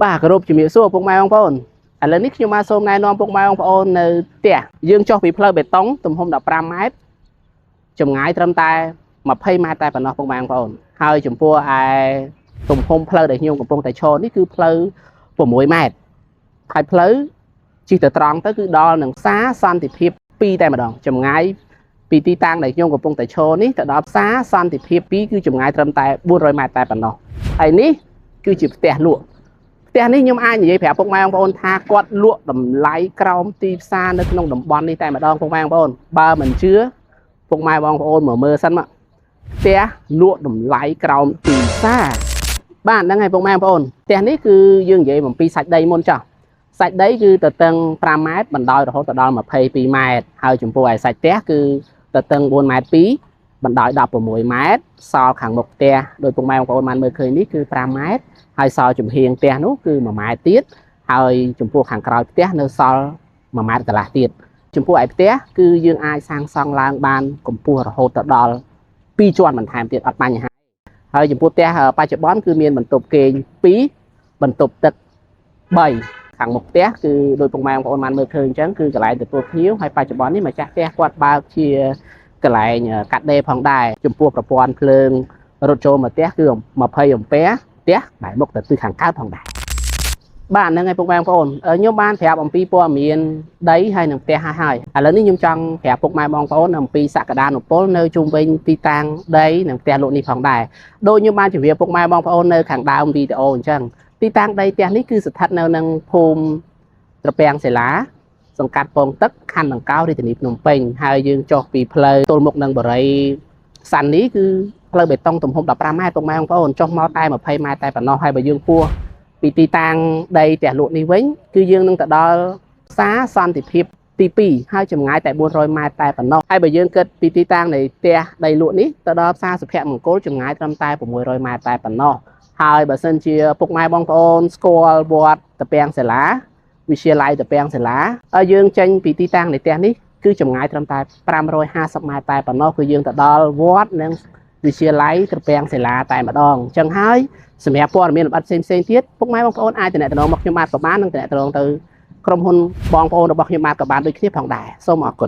បាទគោរពជំរាបសួរពុកម៉ែបងប្អូនឥឡូវនេះខ្ញុំមកសូមណែនាំពុកម៉ែបងប្អូននៅផ្ទះយើងចុះពីផ្លូវបេតុងទំហំ15ម៉ែត្រចម្ងាយត្រឹមតែ20ម៉ែត្រតែប៉ុណ្ណោះពុកម៉ែបងប្អូនហើយចំពោះឯទំហំផ្លូវដែលខ្ញុំកំពុងតែឈរនេះគឺផ្លូវ6ម៉ែត្រហើយផ្លូវជិះទៅត្រង់ទៅគឺដល់នឹងផ្សារសន្តិភាព2តែម្ដងចម្ងាយពីទីតាំងដែលខ្ញុំកំពុងតែឈរនេះទៅដល់ផ្សារសន្តិភាព2គឺចម្ងាយត្រឹមតែ400ម៉ែត្រតែប៉ុណ្ណោះហើយនេះគឺជាផ្ទះលក់ផ្ទះនេះខ្ញុំអាចនិយាយប្រាប់ពុកម៉ែបងប្អូនថាគាត់លក់តម្លៃក្រោមទីផ្សារនៅក្នុងតំបន់នេះតែម្ដងពុកម៉ែបងប្អូនបើមិនជឿពុកម៉ែបងប្អូនមកមើលសិនមកផ្ទះលក់តម្លៃក្រោមទីផ្សារបាទហ្នឹងហើយពុកម៉ែបងប្អូនផ្ទះនេះគឺយើងនិយាយអំពីសាច់ដីមុនចុះសាច់ដីគឺទទឹង5ម៉ែត្របណ្ដោយរហូតដល់22ម៉ែត្រហើយចំពោះឯសាច់ផ្ទះគឺទទឹង4ម៉ែត្រ2បណ្ដោយ16ម៉ែត្រសល់ខាងមុខផ្ទះដោយពុកម៉ែបងប្អូនបានមើលឃើញនេះគឺ5ម៉ែត្រហើយសល់ចំហៀងផ្ទះនោះគឺ1ម៉ែត្រទៀតហើយចំពោះខាងក្រោយផ្ទះនៅសល់1ម៉ែត្រកន្លះទៀតចំពោះឯផ្ទះគឺយើងអាចសាងសង់ឡើងបានកម្ពស់រហូតដល់2ជាន់បន្ថែមទៀតអត់បញ្ហាហើយចំពោះផ្ទះបច្ចុប្បន្នគឺមានបន្ទប់គេង2បន្ទប់ទឹក3ខាងមុខផ្ទះគឺដោយពុកម៉ែបងប្អូនបានមើលឃើញអញ្ចឹងគឺកន្លែងទទួលភ្ញៀវហើយបច្ចុប្បន្ននេះម្ចាស់ផ្ទះគាត់បើកជាកន្លែងកាត់ដេរផងដែរចំពោះប្រព័ន្ធភ្លើងរត់ចូលមកផ្ទះគឺ20អាំពែផ្ទះបែរមុខទៅទិសខាងកើតផងដែរបាទហ្នឹងហើយពុកម៉ែបងប្អូនខ្ញុំបានប្រាប់អំពីព័ត៌មានដីហើយនឹងផ្ទះហើយឥឡូវនេះខ្ញុំចង់ប្រាប់ពុកម៉ែបងប្អូនអំពីសក្តានុពលនៅជុំវិញទីតាំងដីនិងផ្ទះលក់នេះផងដែរដោយខ្ញុំបានជម្រាបពុកម៉ែបងប្អូននៅខាងដើមវីដេអូអញ្ចឹងទីតាំងដីផ្ទះនេះគឺស្ថិតនៅនឹងភូមិត្រពាំងសិលាសង្កាត់ពងទឹកខណ្ឌដង្កោរាជធានីភ្នំពេញហើយយើងចុះពីផ្លូវទល់មុខនឹងបរិយាសាន់នេះគឺផ្លូវបេតុងទំហំ15ម៉ែត្រពុកម៉ែបងប្អូនចុះមកតែ20ម៉ែត្រតែប៉ុណ្ណោះហើយបើយើងពោះពីទីតាំងដីផ្ទះលក់នេះវិញគឺយើងនឹងទៅដល់ផ្សារសន្តិភាពទី2ហើយចម្ងាយតែ400ម៉ែត្រតែប៉ុណ្ណោះហើយបើយើងគិតពីទីតាំងនៃផ្ទះដីលក់នេះទៅដល់ផ្សារសុភមង្គលចម្ងាយត្រឹមតែ600ម៉ែត្រតែប៉ុណ្ណោះហើយបើសិនជាពុកម៉ែបងប្អូនស្គាល់វត្តត្រពាំងសិលាវិទ្យាល័យត្រពាំងសិលាហើយយើងចេញពីទីតាំងនៃផ្ទះនេះគឺចម្ងាយត្រឹមតែ550ម៉ែត្រតែប៉ុណ្ណោះគឺយើងទៅដល់វត្តនិងវិទ្យាល័យត្រពាំងសិលាតែម្ដងអញ្ចឹងហើយសម្រាប់ព័ត៌មានលម្អិតផ្សេងទៀតពុកម៉ែបងប្អូនអាចទំនាក់ទំនងមកខ្ញុំបាទក៏បាននិងទំនាក់ទំនងទៅក្រុមហ៊ុនបងប្អូនរបស់ខ្ញុំបាទក៏បានដូចគ្នាផងដែរសូមអរគុណ